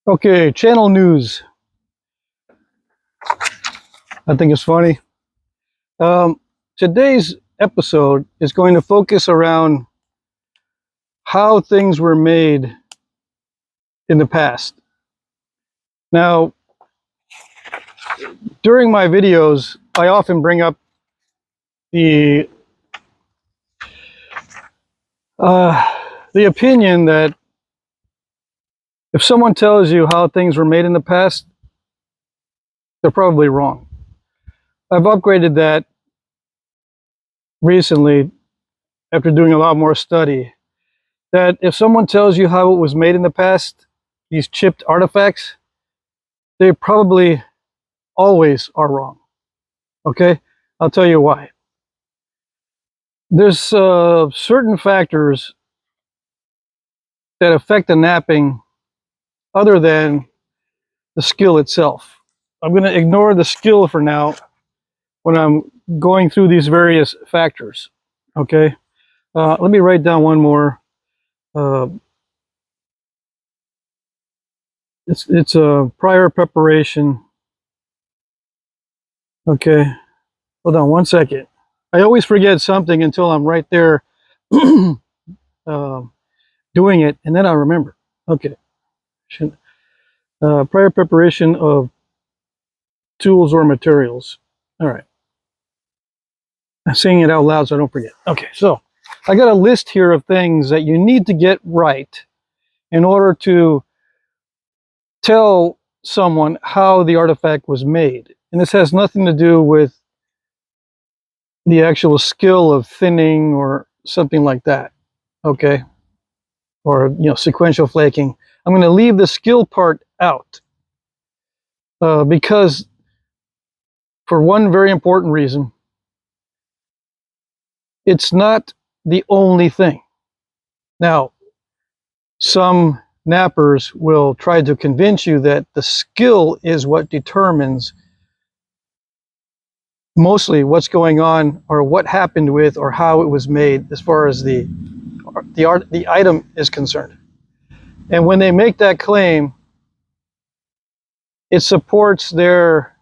Okay, channel news. I think it's funny. Today's episode is going to focus around how things were made in the past. Now, during my videos, I often bring up the opinion that if someone tells you how things were made in the past, they're probably wrong. I've upgraded that recently after doing a lot more study, that if someone tells you how it was made in the past, these chipped artifacts, they probably always are wrong. Okay? I'll tell you why. There's certain factors that affect the knapping other than the skill itself. I'm going to ignore the skill for now when I'm going through these various factors. Okay? Let me write down one more. It's a prior preparation. Okay, hold on one second. I always forget something until I'm right there doing it, and then I'll remember. Okay. Prior preparation of tools or materials. All right. I'm saying it out loud so I don't forget. Okay, so I got a list here of things that you need to get right in order to tell someone how the artifact was made. And this has nothing to do with the actual skill of thinning or something like that. Okay. Or, sequential flaking. I'm going to leave the skill part out because for one very important reason, it's not the only thing. Now, some knappers will try to convince you that the skill is what determines mostly what's going on or what happened with or how it was made as far as the item is concerned. And when they make that claim, it supports their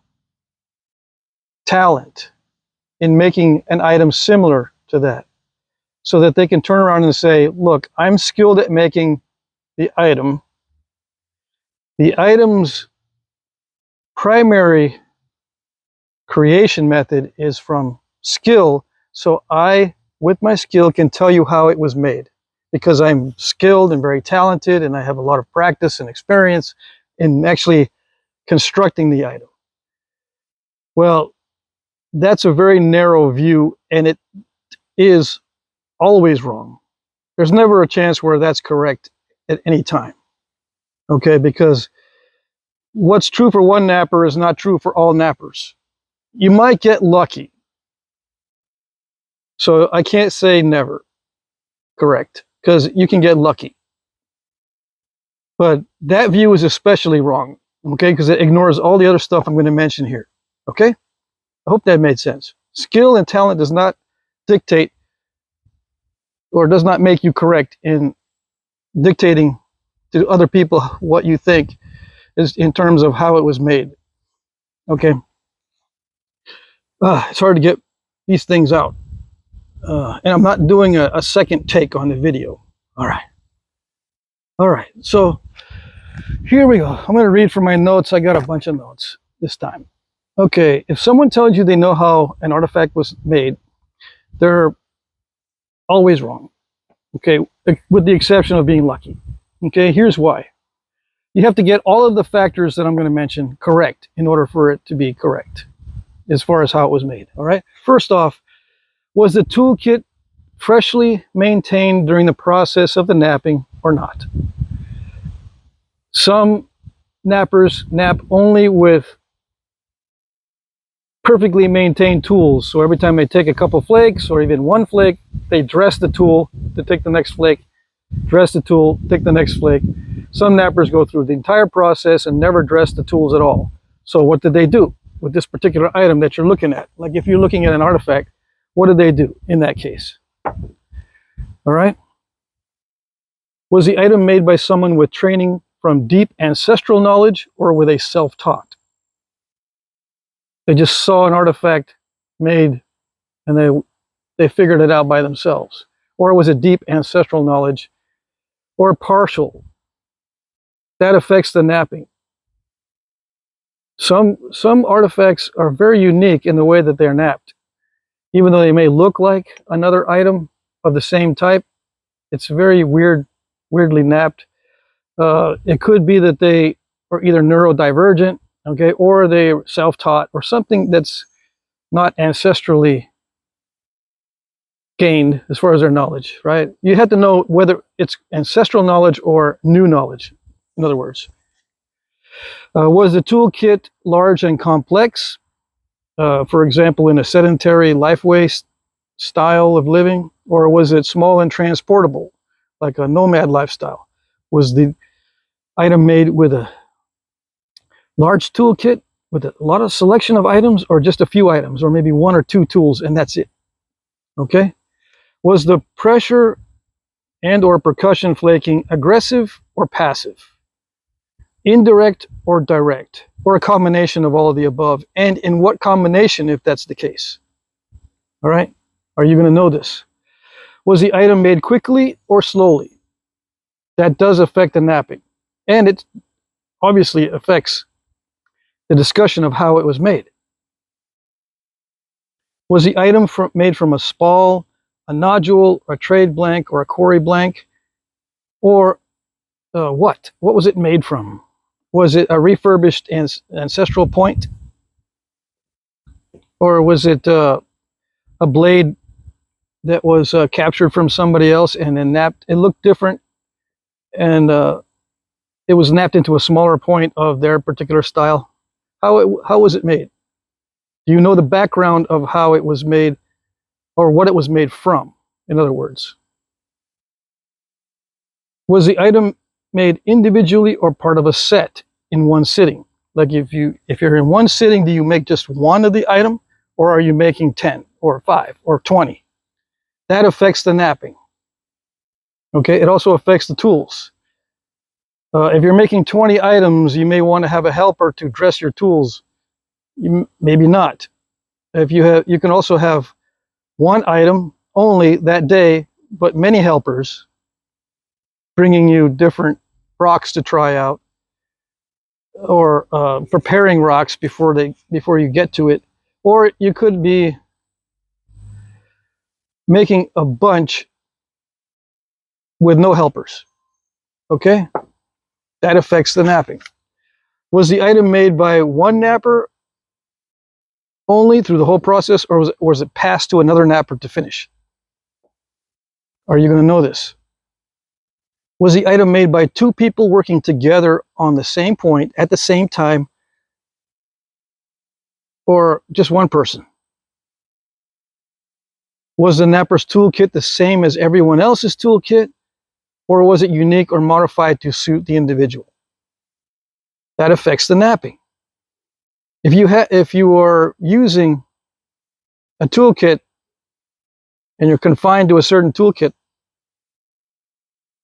talent in making an item similar to that, so that they can turn around and say, look, I'm skilled at making the item. The item's primary creation method is from skill, so I, with my skill, can tell you how it was made, because I'm skilled and very talented, and I have a lot of practice and experience in actually constructing the item. Well, that's a very narrow view, and it is always wrong. There's never a chance where that's correct at any time. Okay, because what's true for one napper is not true for all nappers. You might get lucky. So I can't say never correct, because you can get lucky. But that view is especially wrong, okay, because it ignores all the other stuff I'm going to mention here. Okay? I hope that made sense. Skill and talent does not dictate or does not make you correct in dictating to other people what you think is in terms of how it was made. Okay? It's hard to get these things out. And I'm not doing a second take on the video. All right, so here we go. I'm going to read from my notes. I got a bunch of notes this time. Okay, if someone tells you they know how an artifact was made, they're always wrong. Okay, with the exception of being lucky. Okay, here's why. You have to get all of the factors that I'm going to mention correct in order for it to be correct as far as how it was made. All right, first off, was the toolkit freshly maintained during the process of the knapping or not? Some knappers knap only with perfectly maintained tools. So every time they take a couple flakes or even one flake, they dress the tool to take the next flake, dress the tool, take the next flake. Some knappers go through the entire process and never dress the tools at all. So what did they do with this particular item that you're looking at? Like if you're looking at an artifact, what did they do in that case? All right. Was the item made by someone with training from deep ancestral knowledge, or were they self-taught? They just saw an artifact made and they figured it out by themselves. Or was it deep ancestral knowledge, or partial? That affects the knapping. Some artifacts are very unique in the way that they're knapped. Even though they may look like another item of the same type, it's very weirdly knapped. It could be that they are either neurodivergent, okay, or they're self-taught, or something that's not ancestrally gained as far as their knowledge, right? You have to know whether it's ancestral knowledge or new knowledge, in other words. Was the toolkit large and complex? For example, in a sedentary lifeway style of living, or was it small and transportable, like a nomad lifestyle? Was the item made with a large toolkit with a lot of selection of items, or just a few items, or maybe one or two tools and that's it? Okay. Was the pressure and or percussion flaking aggressive or passive, indirect or direct, or a combination of all of the above? And in what combination, if that's the case? All right. Are you going to know this? Was the item made quickly or slowly? That does affect the knapping, and it obviously affects the discussion of how it was made. Was the item made from a spall, a nodule, a trade blank, or a quarry blank? Or what? What was it made from? Was it a refurbished ancestral point? Or was it a blade that was captured from somebody else and then knapped? It looked different, and it was knapped into a smaller point of their particular style. How was it made? Do you know the background of how it was made, or what it was made from, in other words? Was the item made individually or part of a set in one sitting? Like if you're in one sitting, do you make just one of the item, or are you making 10 or 5 or 20? That affects the knapping. Okay, it also affects the tools. If you're making 20 items, you may want to have a helper to dress your tools. Maybe not. You can also have one item only that day, but many helpers bringing you different rocks to try out, or preparing rocks before you get to it. Or you could be making a bunch with no helpers. Okay? That affects the knapping. Was the item made by one napper only through the whole process, or was it passed to another napper to finish? Are you going to know this? Was the item made by two people working together on the same point at the same time, or just one person? Was the napper's toolkit the same as everyone else's toolkit, or was it unique or modified to suit the individual? That affects the knapping. If you are using a toolkit and you're confined to a certain toolkit,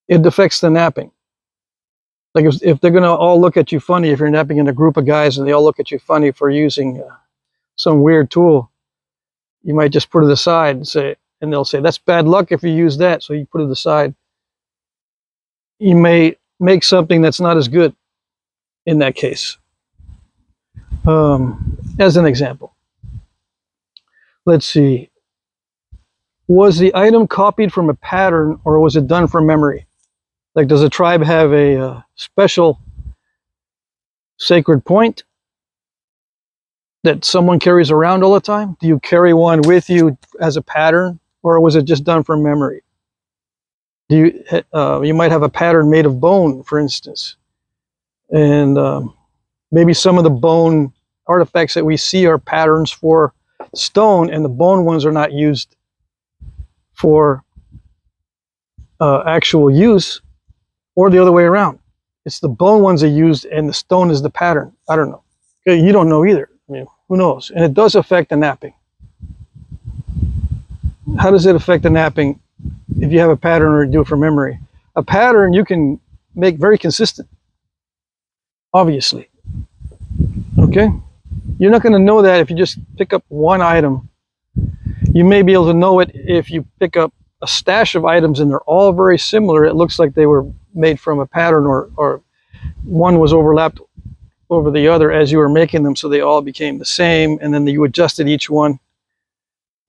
it affects the knapping. Like if they're going to all look at you funny, if you're knapping in a group of guys and they all look at you funny for using some weird tool, you might just put it aside and they'll say, that's bad luck if you use that, so you put it aside. You may make something that's not as good in that case. As an example, let's see. Was the item copied from a pattern, or was it done from memory? Like, does a tribe have a special sacred point that someone carries around all the time? Do you carry one with you as a pattern, or was it just done from memory? You might have a pattern made of bone, for instance, and maybe some of the bone artifacts that we see are patterns for stone, and the bone ones are not used for actual use, or the other way around. It's the bone ones are used and the stone is the pattern. I don't know. Okay, you don't know either. I mean, who knows? And it does affect the knapping. How does it affect the knapping if you have a pattern or do it from memory? A pattern you can make very consistent. obviously. Okay? You're not going to know that if you just pick up one item. You may be able to know it if you pick up a stash of items and they're all very similar. It looks like they were made from a pattern, or one was overlapped over the other as you were making them, so they all became the same, and then you adjusted each one.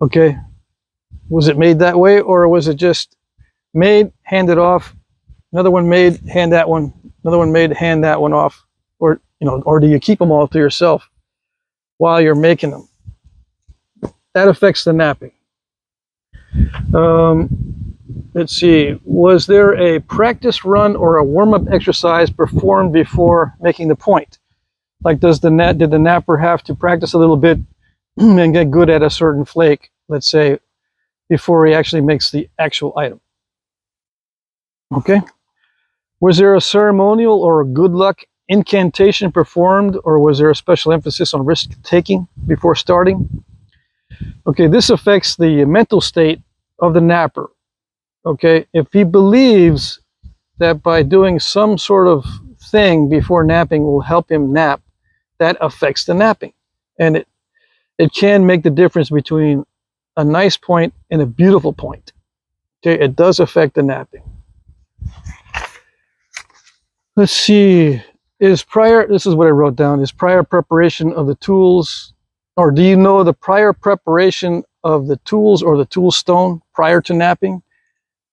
Okay? Was it made that way, or was it just made, handed off, another one made, hand that one, another one made, hand that one off, or or do you keep them all to yourself while you're making them? That affects the knapping. Let's see, was there a practice run or a warm-up exercise performed before making the point? Like, did the napper have to practice a little bit and get good at a certain flake, let's say, before he actually makes the actual item? Okay. Was there a ceremonial or a good luck incantation performed, or was there a special emphasis on risk taking before starting? Okay, this affects the mental state of the napper. Okay, if he believes that by doing some sort of thing before napping will help him nap, that affects the napping. And it can make the difference between a nice point and a beautiful point. Okay, it does affect the napping. Let's see, this is what I wrote down, is prior preparation of the tools, or do you know the prior preparation of the tools or the tool stone prior to napping?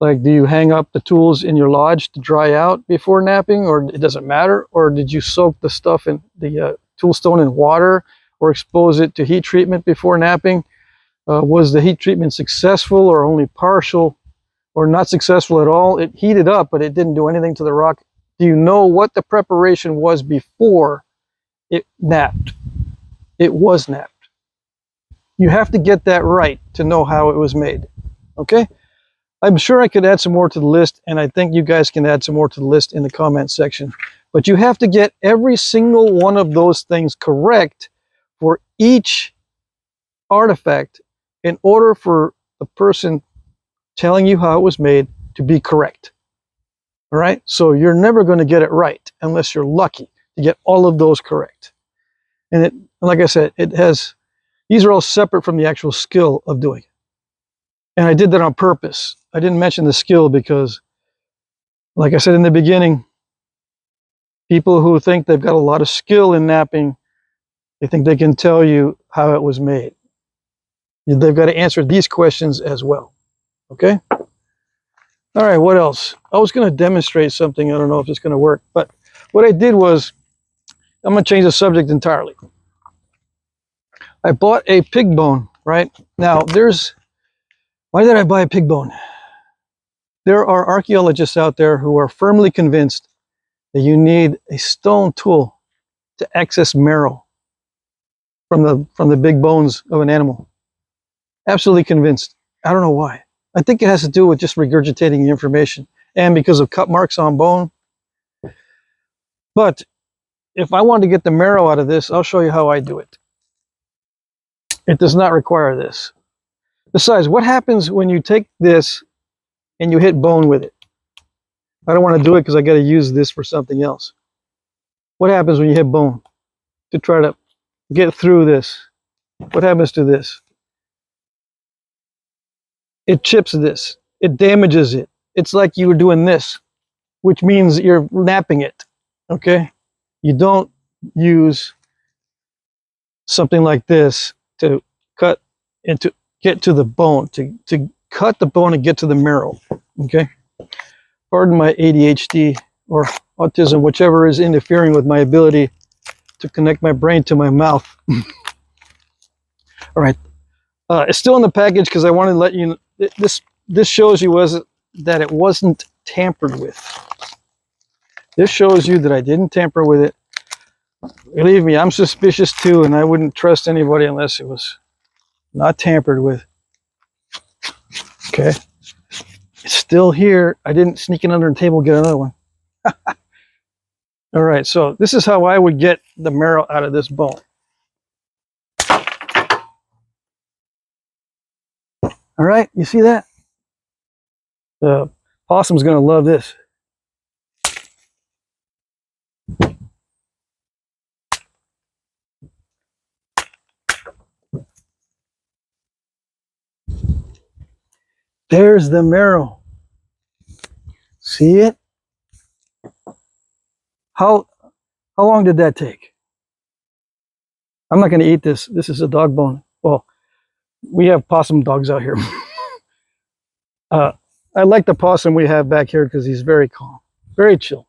Like, do you hang up the tools in your lodge to dry out before napping, or it doesn't matter? Or did you soak the stuff in the tool stone in water, or expose it to heat treatment before napping? Was the heat treatment successful or only partial, or not successful at all? It heated up, but it didn't do anything to the rock. Do you know what the preparation was before it napped? It was napped. You have to get that right to know how it was made. Okay? I'm sure I could add some more to the list, and I think you guys can add some more to the list in the comment section. But you have to get every single one of those things correct for each artifact in order for the person telling you how it was made to be correct. All right? So you're never going to get it right unless you're lucky to get all of those correct. And like I said, these are all separate from the actual skill of doing it. And I did that on purpose. I didn't mention the skill because, like I said in the beginning, people who think they've got a lot of skill in napping, they think they can tell you how it was made. They've got to answer these questions as well. Okay? All right, what else? I was going to demonstrate something. I don't know if it's going to work. But what I did was, I'm going to change the subject entirely. I bought a pig bone, right? Now, why did I buy a pig bone? There are archaeologists out there who are firmly convinced that you need a stone tool to access marrow from the big bones of an animal. Absolutely convinced. I don't know why. I think it has to do with just regurgitating the information and because of cut marks on bone. But if I want to get the marrow out of this, I'll show you how I do it. It does not require this. Besides, what happens when you take this and you hit bone with it? I don't want to do it because I got to use this for something else. What happens when you hit bone to try to get through this? What happens to this? It chips this. It damages it. It's like you were doing this, which means you're napping it. Okay? You don't use something like this to cut and to get to the bone, to cut the bone and get to the marrow. Okay? Pardon my ADHD or autism, whichever is interfering with my ability to connect my brain to my mouth. All right. It's still in the package because I wanted to let you know, this shows you that it wasn't tampered with. This shows you that I didn't tamper with it. Believe me, I'm suspicious too, and I wouldn't trust anybody unless it was not tampered with. Okay. It's still here. I didn't sneak it under the table and get another one. All right, so this is how I would get the marrow out of this bone. All right, you see that? The possum's going to love this. There's the marrow. See it? How long did that take? I'm not going to eat this. This is a dog bone. Well, we have possum dogs out here. I like the possum we have back here because he's very calm, very chill.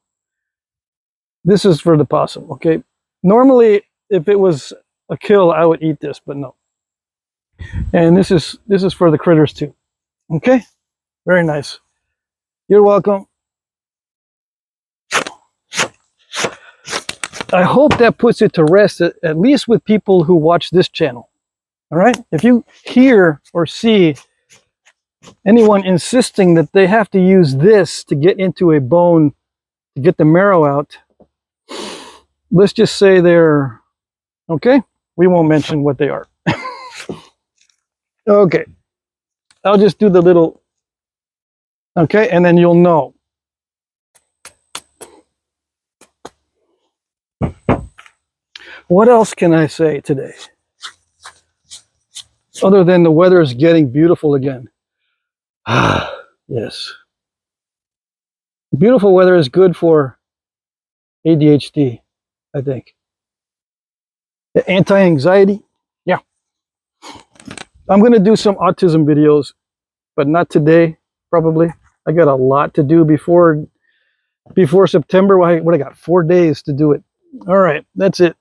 This is for the possum, okay? Normally, if it was a kill, I would eat this, but no. And this is for the critters too. Okay? Very nice. You're welcome. I hope that puts it to rest, at least with people who watch this channel. All right? If you hear or see anyone insisting that they have to use this to get into a bone, to get the marrow out, let's just say they're, okay? We won't mention what they are. Okay. I'll just do the little, okay, and then you'll know. What else can I say today? Other than the weather is getting beautiful again. Ah, yes. Beautiful weather is good for ADHD, I think. The anti-anxiety, yeah. I'm going to do some autism videos, but not today, probably. I got a lot to do before September. What I got? 4 days to do it. All right, that's it.